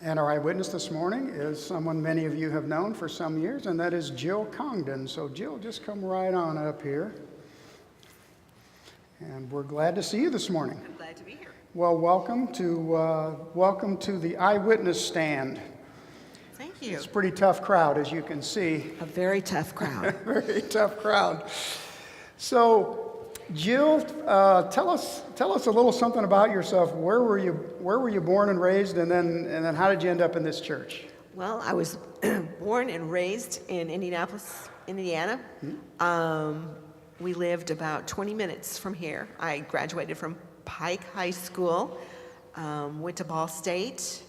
And our eyewitness this morning is someone many of you have known for some years, and that is Jill Congdon. So Jill, just come right on up here. And we're glad to see you this morning. I'm glad to be here. Well, welcome to the eyewitness stand. Thank you. It's a pretty tough crowd, as you can see. A very tough crowd. Very tough crowd. So, Jill, tell us a little something about yourself. Where were you born and raised, and then how did you end up in this church? Well, I was born and raised in Indianapolis, Indiana. We lived about 20 minutes from here. I graduated from Pike High School, went to Ball State.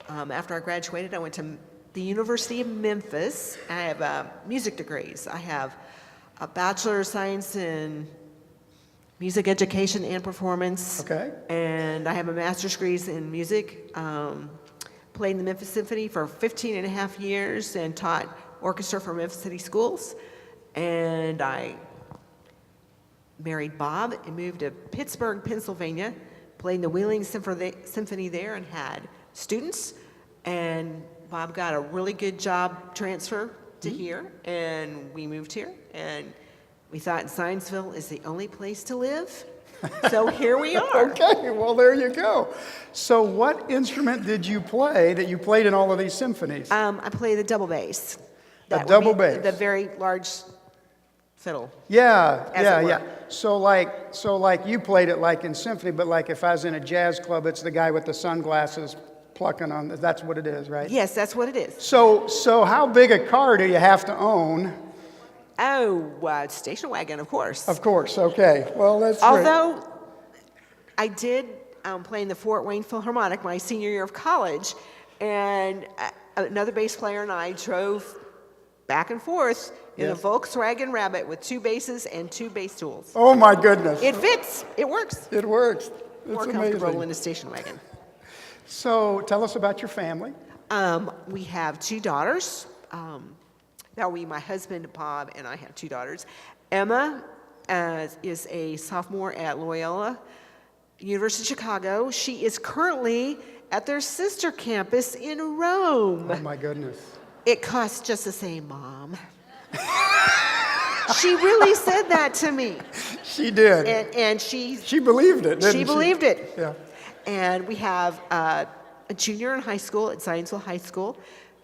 After I graduated, I went to the University of Memphis. I have music degrees. I have a Bachelor of Science in Music Education and Performance. Okay. And I have a master's degrees in music. Played in the Memphis Symphony for 15 and a half years and taught orchestra for Memphis City Schools. And I married Bob and moved to Pittsburgh, Pennsylvania, played in the Wheeling Symphony there and had students. And Bob got a really good job transfer to here, and we moved here. And we thought Zionsville is the only place to live. So here we are. Okay, well, there you go. So what instrument did you play that you played in all of these symphonies? I play the double bass. The double bass. The very large fiddle. Yeah. So like you played it like in symphony, but like if I was in a jazz club, it's the guy with the sunglasses plucking on. That's what it is, right? Yes, that's what it is. So how big a car do you have to own? Oh, station wagon, of course. Of course. Okay. Well, that's great. Although I did play in the Fort Wayne Philharmonic my senior year of college, and another bass player and I drove back and forth in a Volkswagen Rabbit with 2 basses and 2 bass tools. Oh my goodness! It fits. It works. It works. It's More amazing. comfortable in a station wagon. So tell us about your family. We have 2 daughters. My husband, Bob, and I have 2 daughters. Emma is a sophomore at Loyola University of Chicago. She is currently at their sister campus in Rome. Oh my goodness. It costs just the same, Mom. She really said that to me. She did. And she believed it, didn't she? She believed it. Yeah. And we have a junior in high school at Zionsville High School.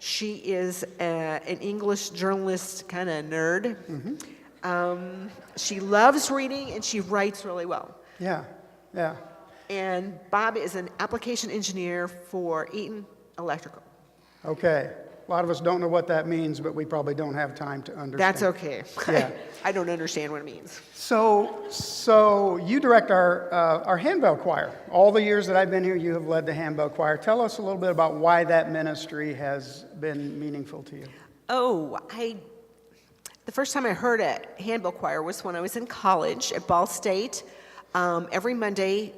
She is an English journalist kind of nerd. Mm-hmm. She loves reading and she writes really well. Yeah. And Bob is an application engineer for Eaton Electrical. Okay. A lot of us don't know what that means, but we probably don't have time to understand. That's okay. Yeah. I don't understand what it means. So you direct our handbell choir. All the years that I've been here, you have led the handbell choir. Tell us a little bit about why that ministry has been meaningful to you. The first time I heard a handbell choir was when I was in college at Ball State. Every Monday,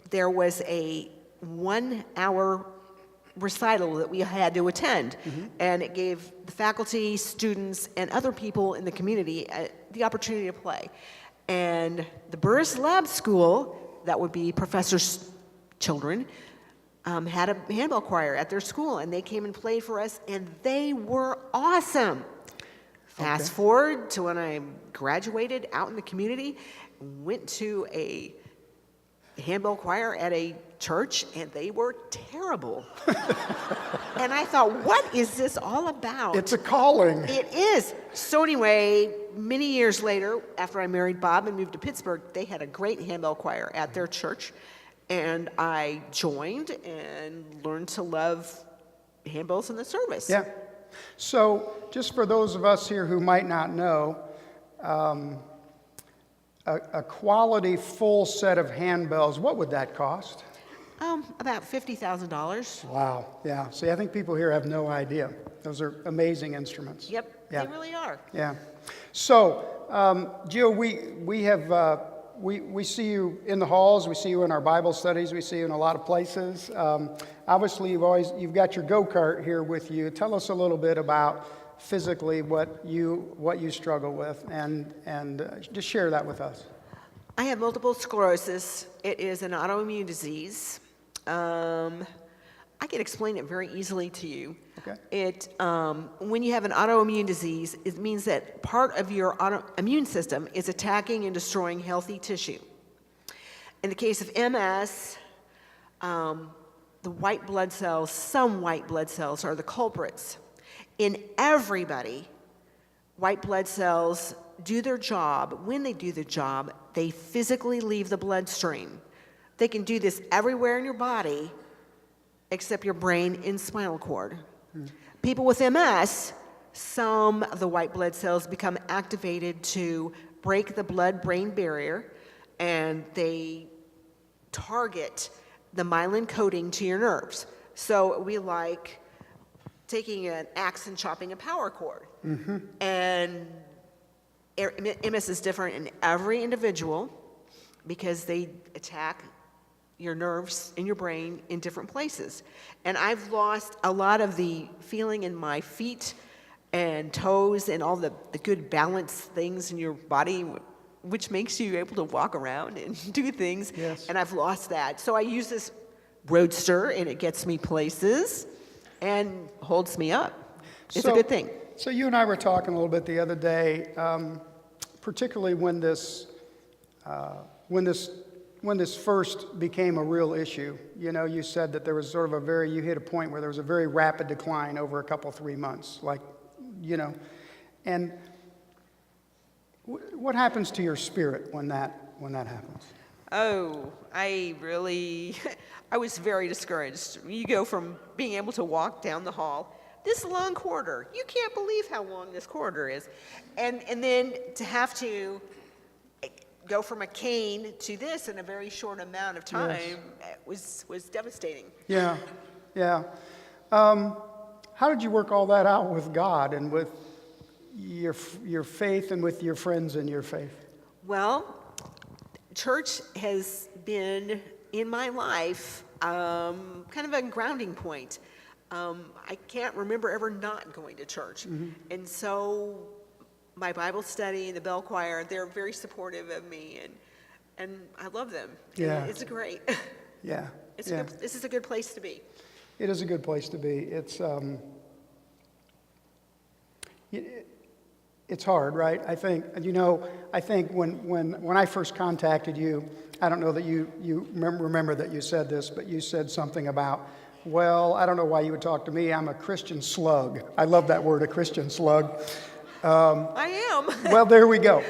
there was a 1-hour recital that we had to attend, and it gave the faculty, students, and other people in the community the opportunity to play. And the Burris Lab School, that would be professors' children, had a handbell choir at their school, and they came and played for us, and they were awesome. Fast forward to when I graduated out in the community, went to a handbell choir at a church, and they were terrible. And I thought, what is this all about? It's a calling. It is. So anyway, many years later, after I married Bob and moved to Pittsburgh, they had a great handbell choir at their church, and I joined and learned to love handbells in the service. Yeah. So just for those of us here who might not know, a quality full set of handbells, what would that cost? About $50,000. Wow, yeah. See, I think people here have no idea. Those are amazing instruments. Yep, yeah. They really are. Yeah. So, Jill, we see you in the halls, we see you in our Bible studies, we see you in a lot of places. Obviously, you've got your go-kart here with you. Tell us a little bit about physically what you struggle with, and just share that with us. I have multiple sclerosis. It is an autoimmune disease. I can explain it very easily to you. Okay. When you have an autoimmune disease, it means that part of your immune system is attacking and destroying healthy tissue. In the case of MS, the white blood cells, some white blood cells are the culprits. In everybody, white blood cells do their job. When they do their job, they physically leave the bloodstream. They can do this everywhere in your body except your brain and spinal cord. People with MS, some of the white blood cells become activated to break the blood-brain barrier, and they target the myelin coating to your nerves. So it would be like taking an axe and chopping a power cord. And MS is different in every individual because they attack your nerves in your brain in different places. And I've lost a lot of the feeling in my feet and toes and all the good balance things in your body, which makes you able to walk around and do things. Yes. And I've lost that. So I use this roadster, and it gets me places and holds me up. It's a good thing. So you and I were talking a little bit the other day, particularly when this first became a real issue. You know, you said that there was sort of you hit a point where there was a very rapid decline over a couple, 3 months, like, you know. And what happens to your spirit when that happens? Oh, I was very discouraged. You go from being able to walk down the hall, this long corridor, you can't believe how long this corridor is. And then to have to go from a cane to this in a very short amount of time was devastating. Yeah, yeah. How did you work all that out with God and with your faith and with your friends in your faith? Well, church has been in my life kind of a grounding point. I can't remember ever not going to church. And so my Bible study and the bell choir, they're very supportive of me, and I love them. Yeah. It's great. Yeah. This is a good place to be. It is a good place to be. It's hard, right? I think when I first contacted you, I don't know that you remember that you said this, but you said something about, well, I don't know why you would talk to me. I'm a Christian slug. I love that word, a Christian slug. I am. Well, there we go.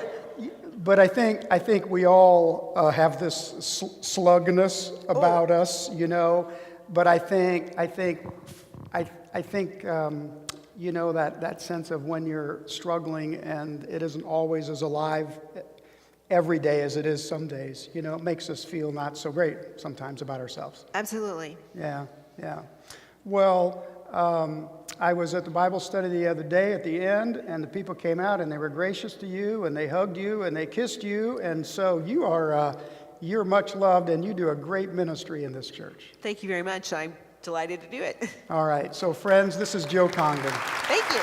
But I think we all have this slugness about us, you know. But I think you know, that sense of when you're struggling and it isn't always as alive every day as it is some days. You know, it makes us feel not so great sometimes about ourselves. Absolutely. Yeah. Well, I was at the Bible study the other day at the end, and the people came out and they were gracious to you, and they hugged you, and they kissed you, and so you're much loved, and you do a great ministry in this church. Thank you very much. I'm delighted to do it. All right. So, friends, this is Jill Congdon. Thank you.